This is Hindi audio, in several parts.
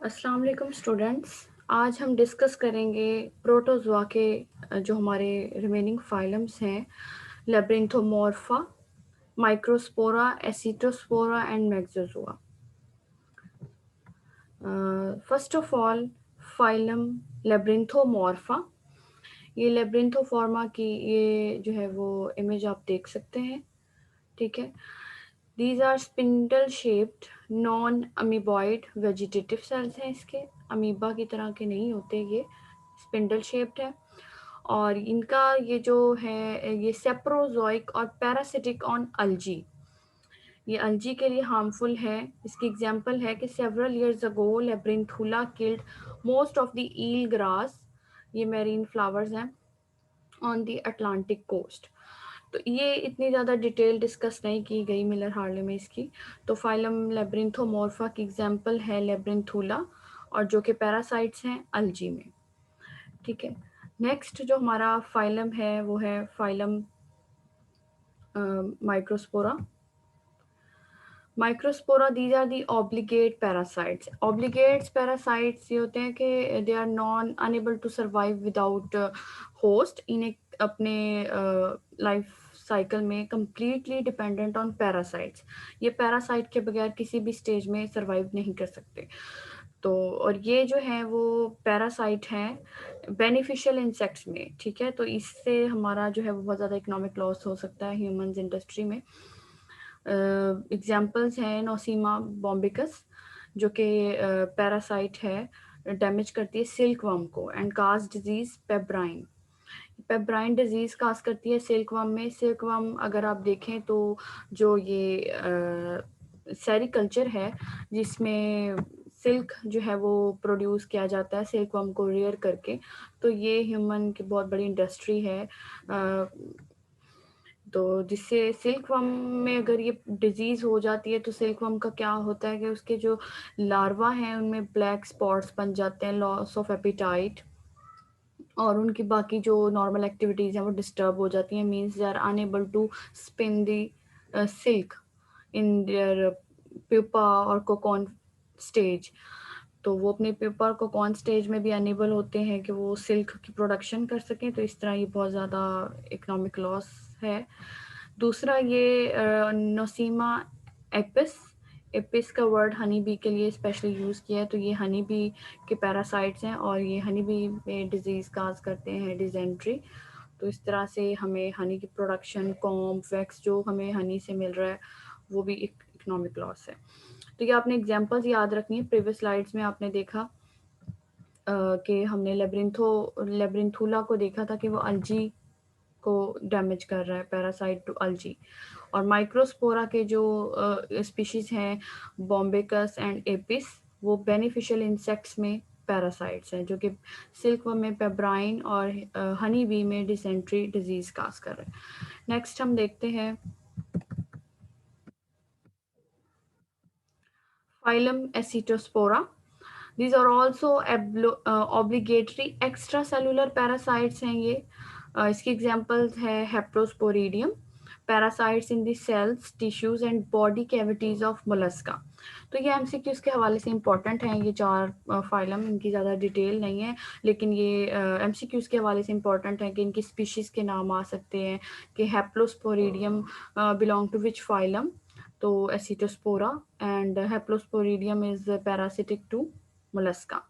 अस्सलाम वालेकुम स्टूडेंट्स। आज हम डिस्कस करेंगे प्रोटोज़ोआ के जो हमारे रिमेनिंग फाइलम्स हैं, Labyrinthomorpha, Microspora, Ascetospora and Myxozoa. First of all phylum Labyrinthomorpha. ये लैब्रिंथोफॉर्मा की ये जो है वो इमेज आप देख सकते हैं, ठीक है। These are spindle shaped non amoeboid vegetative cells हैं इसके, अमीबा की तरह के नहीं होते, ये स्पिंडल शेप्ड है। और इनका ये जो है ये सेप्रोजोइक और पैरासिटिक ऑन अल्जी, ये अल्जी के लिए हार्मफुल है। इसकी एग्जांपल है कि several years ago Labyrinthula killed most of the eel grass, ये मैरीन फ्लावर्स हैं, ऑन द अटलांटिक कोस्ट। तो ये इतनी ज़्यादा डिटेल डिस्कस नहीं की गई मिलर हार्ले में इसकी। तो फाइलम लेब्रिंथोमॉर्फा की एग्जांपल है लेब्रिंथुला, और जो कि पैरासाइट्स हैं अल्जी में, ठीक है। नेक्स्ट जो हमारा फाइलम है वो है phylum Microspora. Microspora, these are the obligate parasites. Obligates parasites ये होते हैं कि they are non unable to survive without host, इन्हें अपने लाइफ साइकिल में कंप्लीटली डिपेंडेंट ऑन पैरासाइट्स। ये पैरासाइट के बगैर किसी भी स्टेज में सर्वाइव नहीं कर सकते। तो और ये जो है वो पैरासाइट हैं बेनिफिशियल इंसेक्ट्स में, ठीक है। तो इससे हमारा जो है वो बहुत ज़्यादा इकोनॉमिक लॉस हो सकता है ह्यूमंस इंडस्ट्री में। एग्जाम्पल्स हैं नोसीमा बॉम्बिकस, जो कि पैरासाइट है, डैमेज करती है सिल्क वर्म को, and cause disease pebrine. Pebrine disease cause करती है सिल्क वर्म में। सिल्क वर्म अगर आप देखें तो जो ये सेरिकल्चर है जिसमें सिल्क जो है वो प्रोड्यूस किया जाता है सिल्क वर्म को रेयर करके, तो ये ह्यूमन की बहुत बड़ी इंडस्ट्री है। तो जिससे सिल्क वर्म में अगर ये डिजीज़ हो जाती है तो सिल्क वर्म का क्या होता है कि उसके जो लार्वा हैं उनमें ब्लैक स्पॉट्स बन जाते हैं, लॉस ऑफ एपिटाइट, और उनकी बाकी जो नॉर्मल एक्टिविटीज़ हैं वो डिस्टर्ब हो जाती हैं। Means they are unable to spin the silk in their pupa और कोकॉन स्टेज। तो वो अपने प्यूपा और कोकॉन स्टेज में भी अनेबल होते हैं कि वो सिल्क की प्रोडक्शन कर सकें। तो इस तरह ये बहुत ज़्यादा इकोनॉमिक लॉस है। दूसरा ये नोसीमा एपिस, एपिस का वर्ड हनी बी के लिए स्पेशली यूज़ किया है। तो ये हनी बी के पैरासाइट्स हैं और ये हनी बी में डिजीज़ काज करते हैं, डिजेंट्री। तो इस तरह से हमें हनी की प्रोडक्शन, कॉम्ब, वैक्स जो हमें हनी से मिल रहा है वो भी एक इकोनॉमिक लॉस है। तो ये आपने एग्जांपल्स याद रखनी है। प्रीवियस स्लाइड्स में आपने देखा कि हमने लेब्रिंथुला को देखा था कि वो अल्जी को डैमेज कर रहा है, पैरासाइट टू अल्जी। और माइक्रोस्पोरा के जो स्पीशीज हैं बॉम्बेकस एंड एपिस, वो बेनिफिशियल इंसेक्ट्स में पैरासाइट्स हैं जो कि सिल्क वर्म में पेब्राइन और हनी बी में डिसेंट्री डिजीज काज कर रहे हैं। नेक्स्ट हम देखते हैं phylum एसिटोस्पोरा। These are also obligatory extracellular parasites हैं ये। इसकी एग्जांपल्स है Haplosporidium, parasites in the cells, tissues and body cavities of Mollusca. तो ये एमसीक्यूज के हवाले से इंपॉर्टेंट हैं ये चार फाइलम, इनकी ज़्यादा डिटेल नहीं है लेकिन ये एमसीक्यूज के हवाले से इंपॉर्टेंट है कि इनकी स्पीशीज़ के नाम आ सकते हैं कि Haplosporidium belong to which phylum, तो Ascetospora, and Haplosporidium is parasitic to Mollusca.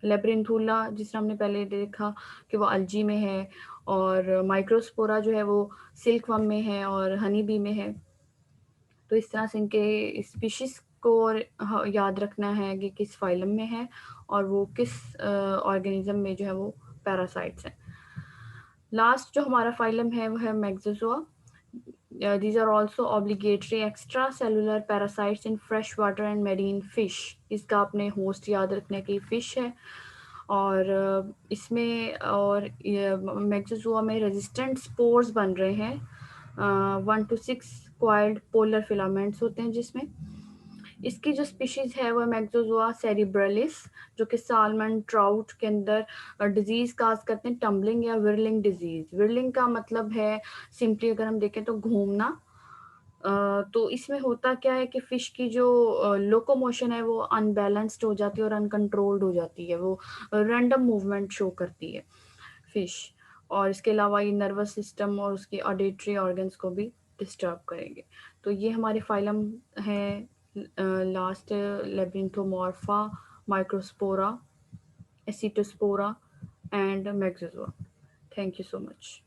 Labyrinthula जिस तरह हमने पहले देखा कि वो अल्जी में है, और माइक्रोस्पोरा जो है वो सिल्क वर्म में है और हनी बी में है। तो इस तरह से इनके स्पीशीज को याद रखना है कि किस फाइलम में है और वो किस ऑर्गेनिज्म में जो है वो पैरासाइट्स हैं। लास्ट जो हमारा फाइलम है वो है मैक्सोजोआ। These are also obligatory extracellular parasites in fresh water and marine fish. इसका अपने होस्ट याद रखने की फिश है, और इसमें और मैक्सोजोआ में रेजिस्टेंट स्पोर्स बन रहे हैं। 1 to 6 coiled polar filaments होते हैं जिसमें। इसकी जो स्पीशीज है वो मैक्सोजोआ सेरिब्रलिस, जो कि सालमन ट्राउट के अंदर डिजीज काज करते हैं, टम्बलिंग या विरलिंग डिजीज। विरलिंग का मतलब है सिंपली अगर हम देखें तो घूमना, तो इसमें होता क्या है कि फिश की जो लोकोमोशन है वो अनबैलेंस्ड हो जाती है और अनकंट्रोल्ड हो जाती है, वो रैंडम मूवमेंट शो करती है फिश। और इसके अलावा ये नर्वस सिस्टम और उसके ऑडिटरी ऑर्गन्स को भी डिस्टर्ब करेंगे। तो ये हमारे फाइलम है last, Labyrinthomorpha, Microspora, Ascetospora and Myxozoa. Thank you so much.